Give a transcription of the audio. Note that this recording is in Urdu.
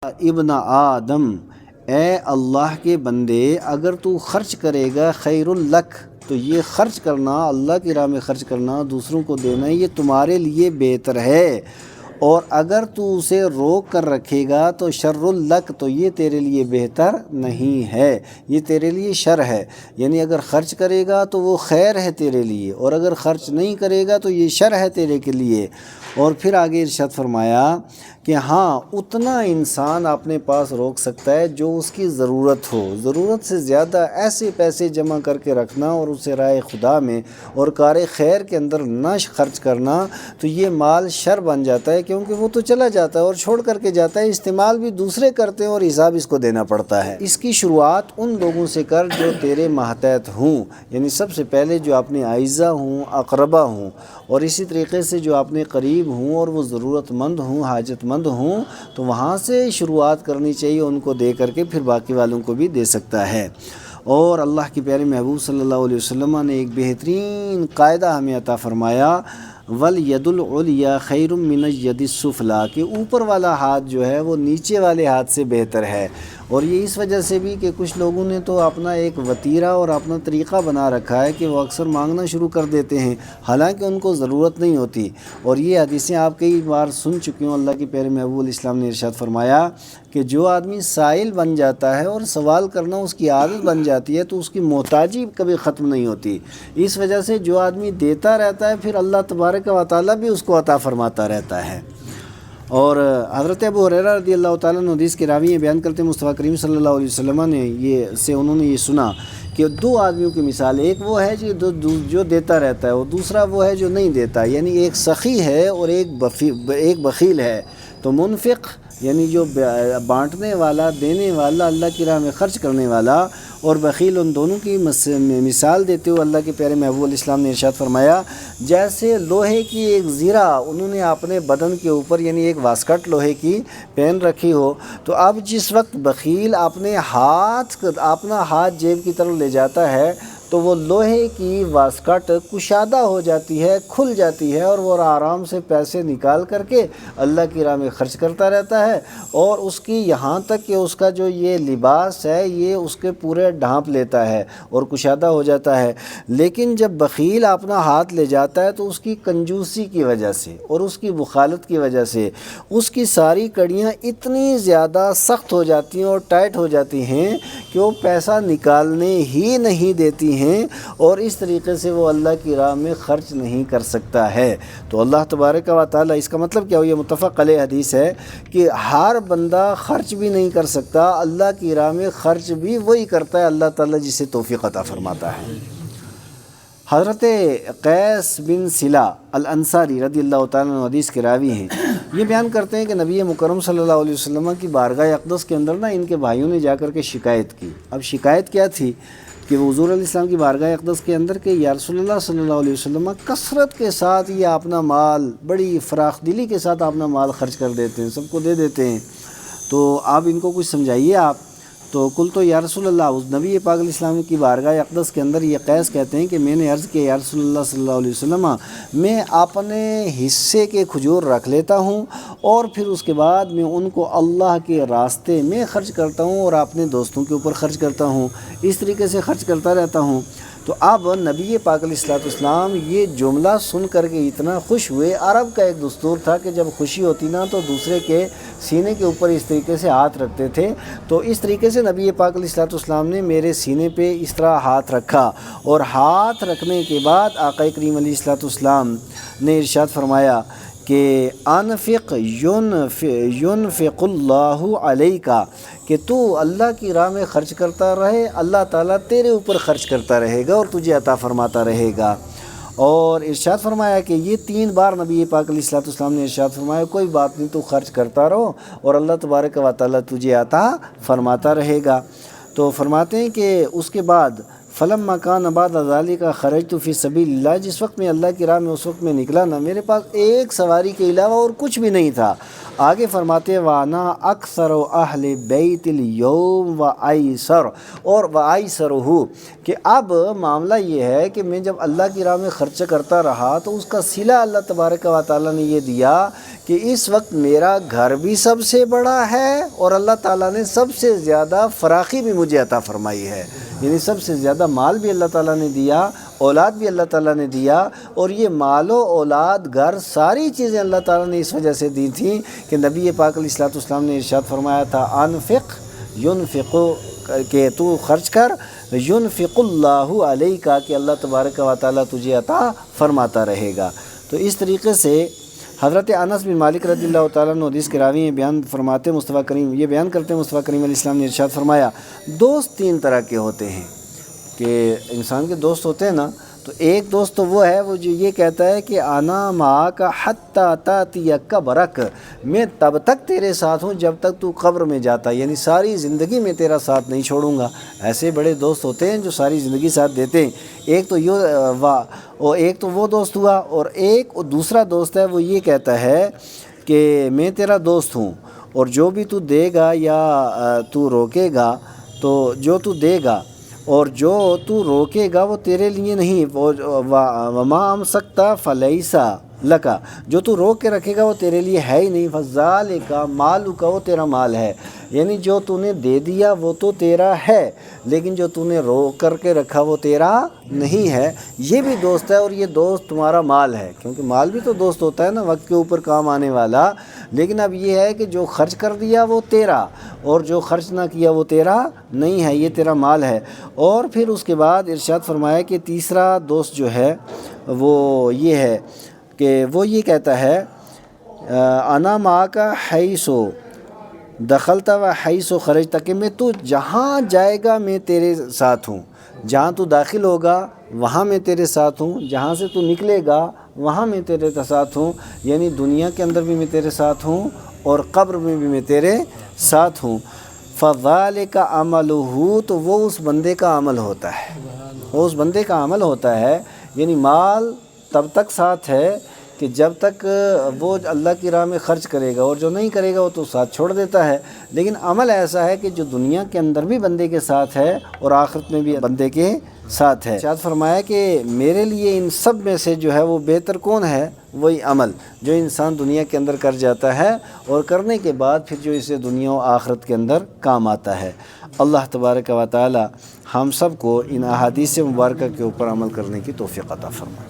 ابن آدم، اے اللہ کے بندے، اگر تو خرچ کرے گا خیر الک، تو یہ خرچ کرنا، اللہ کی راہ میں خرچ کرنا، دوسروں کو دینا، یہ تمہارے لیے بہتر ہے، اور اگر تو اسے روک کر رکھے گا تو شر الک، تو یہ تیرے لیے بہتر نہیں ہے، یہ تیرے لیے شر ہے۔ یعنی اگر خرچ کرے گا تو وہ خیر ہے تیرے لیے، اور اگر خرچ نہیں کرے گا تو یہ شر ہے تیرے کے لیے۔ اور پھر آگے ارشاد فرمایا کہ ہاں اتنا انسان اپنے پاس روک سکتا ہے جو اس کی ضرورت ہو، ضرورت سے زیادہ ایسے پیسے جمع کر کے رکھنا اور اسے راہ خدا میں اور کار خیر کے اندر نہ خرچ کرنا، تو یہ مال شر بن جاتا ہے، کیونکہ وہ تو چلا جاتا ہے اور چھوڑ کر کے جاتا ہے، استعمال بھی دوسرے کرتے ہیں اور حساب اس کو دینا پڑتا ہے۔ اس کی شروعات ان لوگوں سے کر جو تیرے ماتحت ہوں، یعنی سب سے پہلے جو اپنے اعزہ ہوں، اقربا ہوں، اور اسی طریقے سے جو اپنے قریب ہوں اور وہ ضرورت مند ہوں، حاجت مند ہوں، تو وہاں سے شروعات کرنی چاہیے، ان کو دے کر کے پھر باقی والوں کو بھی دے سکتا ہے۔ اور اللہ کے پیارے محبوب صلی اللہ علیہ وسلم نے ایک بہترین قاعدہ ہمیں عطا فرمایا، وَالْيَدُ الْعُلْيَا خَيْرٌ مِّنَ الْيَدِ السُّفْلَىٰ، کہ اوپر والا ہاتھ جو ہے وہ نیچے والے ہاتھ سے بہتر ہے۔ اور یہ اس وجہ سے بھی کہ کچھ لوگوں نے تو اپنا ایک وتیرہ اور اپنا طریقہ بنا رکھا ہے کہ وہ اکثر مانگنا شروع کر دیتے ہیں، حالانکہ ان کو ضرورت نہیں ہوتی۔ اور یہ حدیثیں آپ کئی بار سن چکے ہوں، اللہ کے پیارے محبوب الاسلام نے ارشاد فرمایا کہ جو آدمی سائل بن جاتا ہے اور سوال کرنا اس کی عادت بن جاتی ہے تو اس کی محتاجی کبھی ختم نہیں ہوتی۔ اس وجہ سے جو آدمی دیتا رہتا ہے پھر اللہ تبارک و تعالیٰ بھی اس کو عطا فرماتا رہتا ہے۔ اور حضرت ابو ہریرہ رضی اللہ تعالیٰ عنہ حدیث کے راوی ہیں، بیان کرتے ہیں مصطفیٰ کریم صلی اللہ علیہ وسلم نے انہوں نے یہ سنا کہ دو آدمیوں کی مثال، ایک وہ ہے جو دیتا رہتا ہے، اور دوسرا وہ ہے جو نہیں دیتا، یعنی ایک سخی ہے اور ایک بخیل ہے۔ تو منفق یعنی جو بانٹنے والا، دینے والا، اللہ کی راہ میں خرچ کرنے والا، اور بخیل، ان دونوں کی مثال دیتے ہوئے اللہ کے پیارے محبوب الاسلام نے ارشاد فرمایا، جیسے لوہے کی ایک زرہ انہوں نے اپنے بدن کے اوپر، یعنی ایک واسکٹ لوہے کی پہن رکھی ہو، تو اب جس وقت بخیل اپنا ہاتھ جیب کی طرف لے جاتا ہے تو وہ لوہے کی واسکٹ کشادہ ہو جاتی ہے، کھل جاتی ہے، اور وہ آرام سے پیسے نکال کر کے اللہ کی راہ میں خرچ کرتا رہتا ہے، اور اس کی یہاں تک کہ اس کا جو یہ لباس ہے یہ اس کے پورے ڈھانپ لیتا ہے اور کشادہ ہو جاتا ہے۔ لیکن جب بخیل اپنا ہاتھ لے جاتا ہے تو اس کی کنجوسی کی وجہ سے اور اس کی بخالت کی وجہ سے اس کی ساری کڑیاں اتنی زیادہ سخت ہو جاتی ہیں اور ٹائٹ ہو جاتی ہیں کہ وہ پیسہ نکالنے ہی نہیں دیتی ہیں، اور اس طریقے سے وہ اللہ کی راہ میں خرچ نہیں کر سکتا ہے۔ تو اللہ تبارک و تعالیٰ، اس کا مطلب کیا ہو، یہ متفق علیہ حدیث ہے کہ ہر بندہ خرچ بھی نہیں کر سکتا، اللہ کی راہ میں خرچ بھی وہی کرتا ہے اللہ تعالیٰ جسے توفیق عطا فرماتا ہے۔ حضرت قیس بن صلہ الانصاری رضی اللہ تعالیٰ عنہ حدیث کے راوی ہیں، یہ بیان کرتے ہیں کہ نبی مکرم صلی اللہ علیہ وسلم کی بارگاہ اقدس کے اندر ان کے بھائیوں نے جا کر کے شکایت کی۔ اب شکایت کیا تھی کہ حضور علیہ السلام کی بارگاہ اقدس کے اندر کہ یا رسول اللہ صلی اللہ علیہ وسلم کثرت کے ساتھ یہ اپنا مال، بڑی فراخ دلی کے ساتھ اپنا مال خرچ کر دیتے ہیں، سب کو دے دیتے ہیں، تو آپ ان کو کچھ سمجھائیے آپ۔ تو کل تو یا رسول اللہ، اس نبی پاک علیہ السلام کی بارگاہ اقدس کے اندر یہ قیس کہتے ہیں کہ میں نے عرض کیا یا رسول اللہ صلی اللہ علیہ وسلم، میں اپنے حصے کے کھجور رکھ لیتا ہوں اور پھر اس کے بعد میں ان کو اللہ کے راستے میں خرچ کرتا ہوں اور اپنے دوستوں کے اوپر خرچ کرتا ہوں، اس طریقے سے خرچ کرتا رہتا ہوں۔ تو اب نبی پاک علیہ السلام یہ جملہ سن کر کے اتنا خوش ہوئے۔ عرب کا ایک دستور تھا کہ جب خوشی ہوتی نا تو دوسرے کے سینے کے اوپر اس طریقے سے ہاتھ رکھتے تھے، تو اس طریقے سے نبی پاک علیہ السلام نے میرے سینے پہ اس طرح ہاتھ رکھا، اور ہاتھ رکھنے کے بعد آقا کریم علیہ السلام نے ارشاد فرمایا کہ انفق ینفق اللہ علیک، کہ تو اللہ کی راہ میں خرچ کرتا رہے، اللہ تعالیٰ تیرے اوپر خرچ کرتا رہے گا اور تجھے عطا فرماتا رہے گا۔ اور ارشاد فرمایا کہ یہ 3 بار نبی پاک علیہ السلام نے ارشاد فرمایا کوئی بات نہیں، تو خرچ کرتا رہو اور اللہ تبارک و تعالیٰ تجھے عطا فرماتا رہے گا۔ تو فرماتے ہیں کہ اس کے بعد فلما کان بعد ذالک خرجت فی سبیل اللہ، جس وقت میں اللہ کی راہ میں اس وقت میں نکلا نا، میرے پاس ایک سواری کے علاوہ اور کچھ بھی نہیں تھا۔ آگے فرماتے وانا اکثر اہل بیت اليوم وایسر، اور وایسرہ، کہ اب معاملہ یہ ہے کہ میں جب اللہ کی راہ میں خرچہ کرتا رہا تو اس کا صلہ اللہ تبارک و تعالیٰ نے یہ دیا کہ اس وقت میرا گھر بھی سب سے بڑا ہے اور اللہ تعالیٰ نے سب سے زیادہ فراخی بھی مجھے عطا فرمائی ہے، یعنی سب سے زیادہ مال بھی اللہ تعالیٰ نے دیا، اولاد بھی اللہ تعالیٰ نے دیا، اور یہ مال و اولاد گھر ساری چیزیں اللہ تعالیٰ نے اس وجہ سے دی تھیں کہ نبی پاک علیہ الصلوۃ والسلام نے ارشاد فرمایا تھا انفق ینفق، کہ تو خرچ کر، ینفق اللہ علیک، کہ اللہ تبارک و تعالیٰ تجھے عطا فرماتا رہے گا۔ تو اس طریقے سے حضرت انس بن مالک رضی اللہ تعالیٰ عنہ حدیث کے راوی بیان فرماتے مصطفیٰ کریم، یہ بیان کرتے مصطفیٰ کریم علیہ السلام نے ارشاد فرمایا دوست تین طرح کے ہوتے ہیں، کہ انسان کے دوست ہوتے ہیں نا، تو ایک دوست تو وہ ہے وہ جو یہ کہتا ہے کہ انا معک حتی تاتی قبرک، میں تب تک تیرے ساتھ ہوں جب تک تو قبر میں جاتا، یعنی ساری زندگی میں تیرا ساتھ نہیں چھوڑوں گا۔ ایسے بڑے دوست ہوتے ہیں جو ساری زندگی ساتھ دیتے ہیں۔ ایک تو وہ دوست ہوا، اور ایک دوسرا دوست ہے وہ یہ کہتا ہے کہ میں تیرا دوست ہوں، اور جو بھی تو دے گا یا تو روکے گا، تو جو تو دے گا اور جو تو روکے گا وہ تیرے لیے نہیں، وما امسکتا فلیسا لکا، جو تو روک کے رکھے گا وہ تیرے لیے ہے ہی نہیں، فذالک مالک، وہ تیرا مال ہے، یعنی جو تو نے دے دیا وہ تو تیرا ہے، لیکن جو تو نے روک کر کے رکھا وہ تیرا نہیں ہے۔ یہ بھی دوست ہے، اور یہ دوست تمہارا مال ہے، کیونکہ مال بھی تو دوست ہوتا ہے نا، وقت کے اوپر کام آنے والا۔ لیکن اب یہ ہے کہ جو خرچ کر دیا وہ تیرا، اور جو خرچ نہ کیا وہ تیرا نہیں ہے، یہ تیرا مال ہے۔ اور پھر اس کے بعد ارشاد فرمایا کہ تیسرا دوست جو ہے وہ یہ ہے کہ وہ یہ کہتا ہے انا معک حیث دخلت و حیث خرجت، کہ میں تو جہاں جائے گا میں تیرے ساتھ ہوں، جہاں تو داخل ہوگا وہاں میں تیرے ساتھ ہوں، جہاں سے تو نکلے گا وہاں میں تیرے ساتھ ہوں، یعنی دنیا کے اندر بھی میں تیرے ساتھ ہوں اور قبر میں بھی میں تیرے ساتھ ہوں۔ فذالک عملہ، تو وہ اس بندے کا عمل ہوتا ہے، وہ اس بندے کا عمل ہوتا ہے، یعنی مال تب تک ساتھ ہے کہ جب تک وہ اللہ کی راہ میں خرچ کرے گا، اور جو نہیں کرے گا وہ تو ساتھ چھوڑ دیتا ہے۔ لیکن عمل ایسا ہے کہ جو دنیا کے اندر بھی بندے کے ساتھ ہے اور آخرت میں بھی بندے کے ساتھ ہے۔ ارشاد فرمایا کہ میرے لیے ان سب میں سے جو ہے وہ بہتر کون ہے؟ وہی عمل جو انسان دنیا کے اندر کر جاتا ہے، اور کرنے کے بعد پھر جو اسے دنیا و آخرت کے اندر کام آتا ہے۔ اللہ تبارک و تعالی ہم سب کو ان احادیث مبارکہ کے اوپر عمل کرنے کی توفیق عطا فرمائے۔